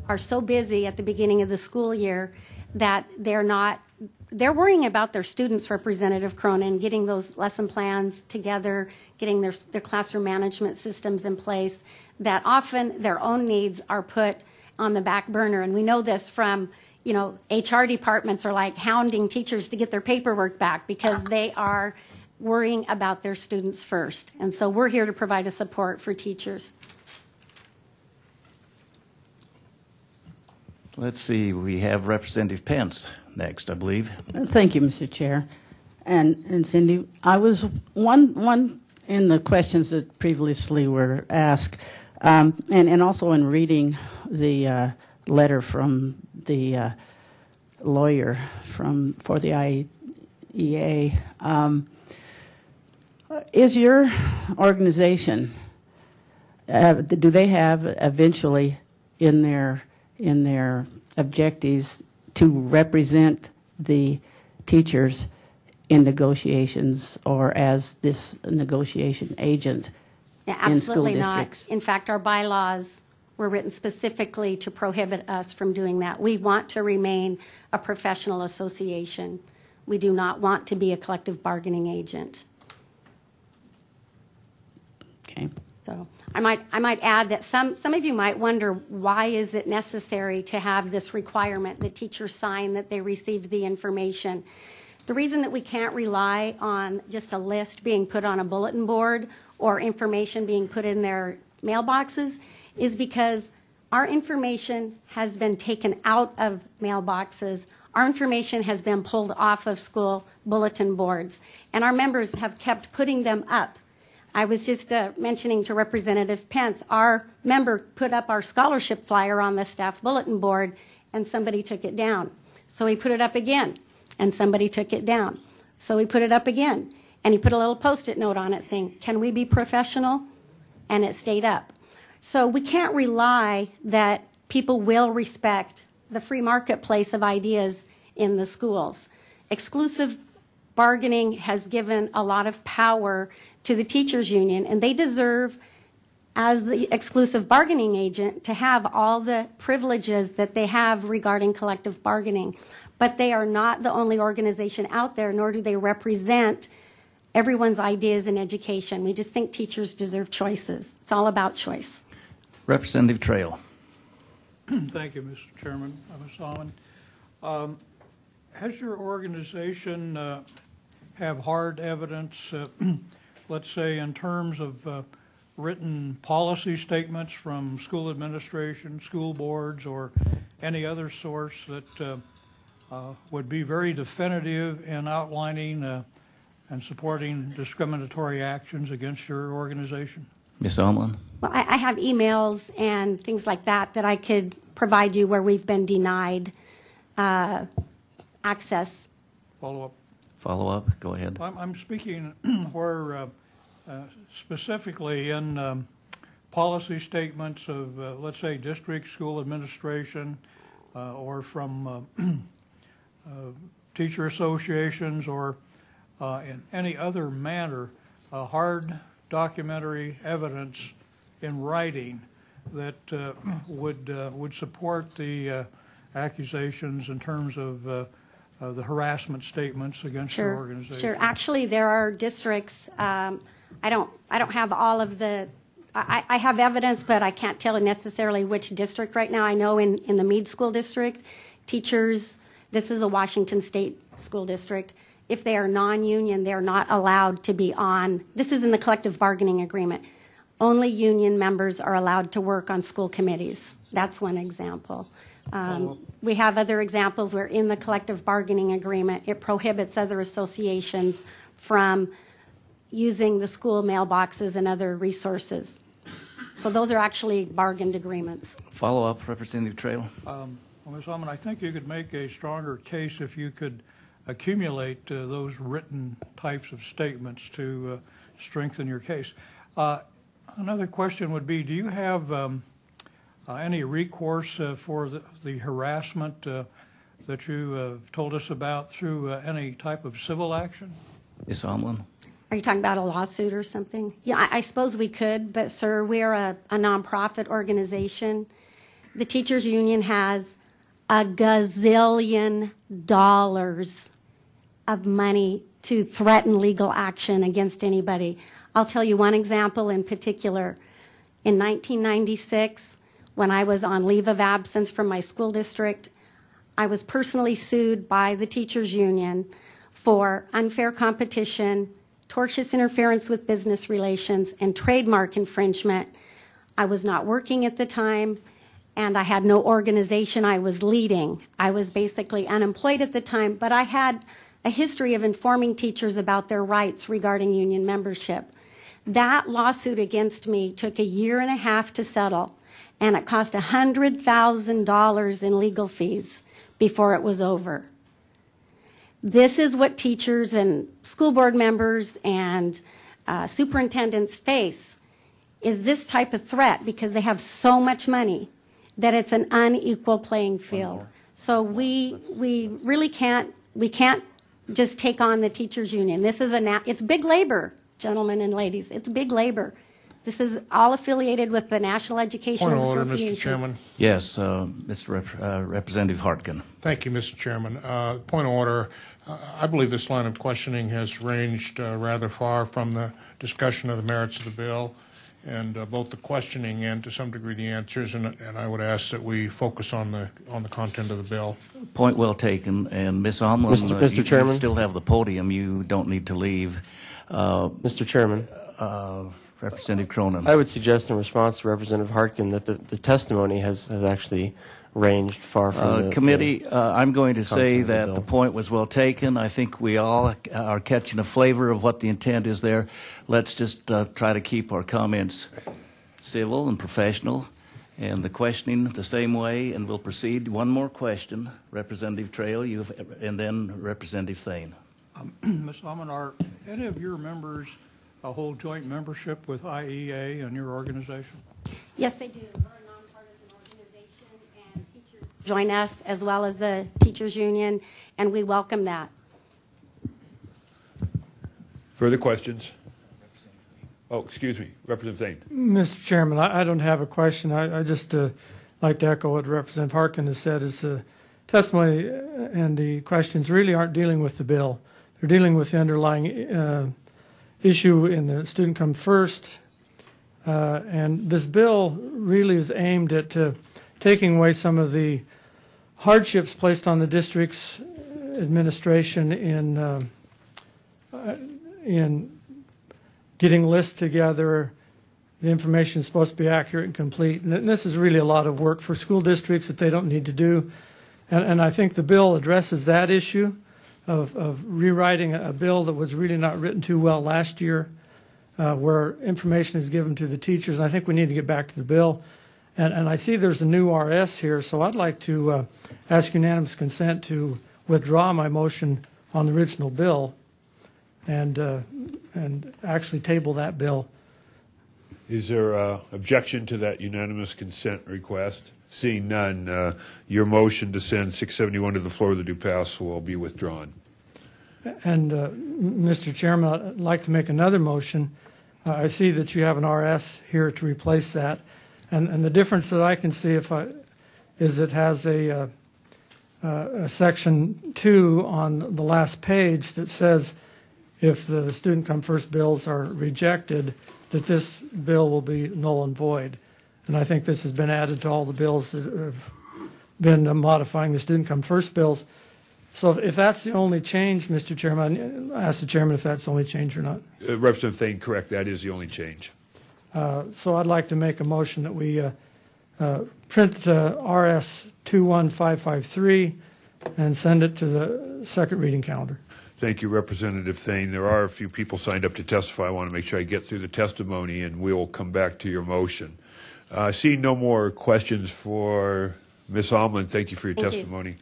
are so busy at the beginning of the school year that they're worrying about their students, Representative Cronin, getting those lesson plans together, getting their classroom management systems in place, that often their own needs are put on the back burner. And we know this from, HR departments are like hounding teachers to get their paperwork back because they are worrying about their students first. And so we're here to provide a support for teachers. Let's see, we have Representative Pence next, I believe. Thank you, Mr. Chair. And Cindy, I was one in the questions that previously were asked, and also in reading the letter from the lawyer for the IEA. Is your organization, do they have eventually in their objectives to represent the teachers in negotiations or as this negotiation agent in school districts? Not. In fact, our bylaws were written specifically to prohibit us from doing that. We want to remain a professional association. We do not want to be a collective bargaining agent. Okay. So I might add that some of you might wonder, why is it necessary to have this requirement that teachers sign that they received the information? The reason that we can't rely on just a list being put on a bulletin board or information being put in their mailboxes is because our information has been taken out of mailboxes. Our information has been pulled off of school bulletin boards, and our members have kept putting them up. I was just mentioning to Representative Pence, our member put up our scholarship flyer on the staff bulletin board, and somebody took it down. So he put it up again, and somebody took it down. So he put it up again, and he put a little Post-it note on it saying, "Can we be professional?" And it stayed up. So we can't rely that people will respect the free marketplace of ideas in the schools. Exclusive bargaining has given a lot of power to the teachers union, and they deserve, as the exclusive bargaining agent, to have all the privileges that they have regarding collective bargaining. But they are not the only organization out there, nor do they represent everyone's ideas in education. We just think teachers deserve choices. It's all about choice. Representative Trail. Thank you, Mr. Chairman. Ms. Almond. Has your organization have hard evidence, let's say in terms of written policy statements from school administration, school boards, or any other source that would be very definitive in outlining and supporting discriminatory actions against your organization? Ms. Almond. Well, I have emails and things like that that I could provide you where we've been denied access. Follow-up. Follow-up. Go ahead. I'm speaking where specifically in policy statements of, let's say, district school administration or from teacher associations or in any other manner, hard documentary evidence in writing that would support the accusations in terms of the harassment statements against your organization. Sure. Actually, there are districts. I don't have all of the. I have evidence, but I can't tell necessarily which district right now. I know in the Meade School District, teachers. This is a Washington State school district. If they are non-union, they're not allowed to be on. This is in the collective bargaining agreement. Only union members are allowed to work on school committees. That's one example. We have other examples where in the collective bargaining agreement, it prohibits other associations from using the school mailboxes and other resources. So those are actually bargained agreements. Follow-up, Representative Trail. Well, Ms. Almond, I think you could make a stronger case if you could accumulate those written types of statements to strengthen your case. Another question would be, do you have any recourse for the harassment that you told us about through any type of civil action? Ms. Almond. Are you talking about a lawsuit or something? Yeah, I suppose we could, but sir, we're a nonprofit organization The teachers union has a gazillion dollars of money to threaten legal action against anybody. I'll tell you one example in particular. In 1996, when I was on leave of absence from my school district, I was personally sued by the teachers union for unfair competition, tortious interference with business relations, and trademark infringement. I was not working at the time, and I had no organization I was leading. I was basically unemployed at the time, but I had a history of informing teachers about their rights regarding union membership. That lawsuit against me took 1.5 years to settle, and it cost $100,000 in legal fees before it was over. This is what teachers and school board members and superintendents face, is this type of threat, because they have so much money that it's an unequal playing field. So we really can't just take on the teachers union. This is it's big labor, gentlemen and ladies. It's big labor. This is all affiliated with the National Education Point of order, Association. Mr. Chairman. Yes, Representative Hartkin. Thank you, Mr. Chairman. Point of order. I believe this line of questioning has ranged rather far from the discussion of the merits of the bill, and both the questioning and, to some degree, the answers. And I would ask that we focus on the content of the bill. Point well taken. And Ms. Omlin, Mr. Chairman? you still have the podium. You don't need to leave. Mr. Chairman, Representative Cronin. I would suggest in response to Representative Hartkin that the testimony has actually ranged far from the committee, I'm going to say content of the that bill. the point was well taken. I think we all are catching a flavor of what the intent is there. Let's just try to keep our comments civil and professional, and the questioning the same way, and we'll proceed. One more question, Representative Trail, and then Representative Thane. Ms. Alman, are any of your members hold joint membership with IEA and your organization? Yes, they do. We're a nonpartisan organization, and teachers join us as well as the teachers union, and we welcome that. Further questions? Oh, excuse me, Representative Thane. Mr. Chairman, I don't have a question. I just like to echo what Representative Harkin has said. Is the testimony and the questions really aren't dealing with the bill. They're dealing with the underlying issue in the Student Come First. And this bill really is aimed at taking away some of the hardships placed on the district's administration in getting lists together. The information is supposed to be accurate and complete. And this is really a lot of work for school districts that they don't need to do. And I think the bill addresses that issue of rewriting a bill that was really not written too well last year, where information is given to the teachers. And I think we need to get back to the bill. And I see there's a new RS here, so I'd like to ask unanimous consent to withdraw my motion on the original bill and actually table that bill. Is there objection to that unanimous consent request? Seeing none, your motion to send 671 to the floor of the DuPass will be withdrawn. And Mr. Chairman, I'd like to make another motion. I see that you have an RS here to replace that. And the difference that I can see is it has a section 2 on the last page that says if the Student Come First bills are rejected, that this bill will be null and void. And I think this has been added to all the bills that have been modifying the Student Come First bills. So if that's the only change, Mr. Chairman, I ask the chairman if that's the only change or not. Representative Thane, correct. That is the only change. So I'd like to make a motion that we print RS 21553 and send it to the second reading calendar. Thank you, Representative Thane. There are a few people signed up to testify. I want to make sure I get through the testimony, and we will come back to your motion. Seeing no more questions for Ms. Alman, thank you for your Thank you. testimony.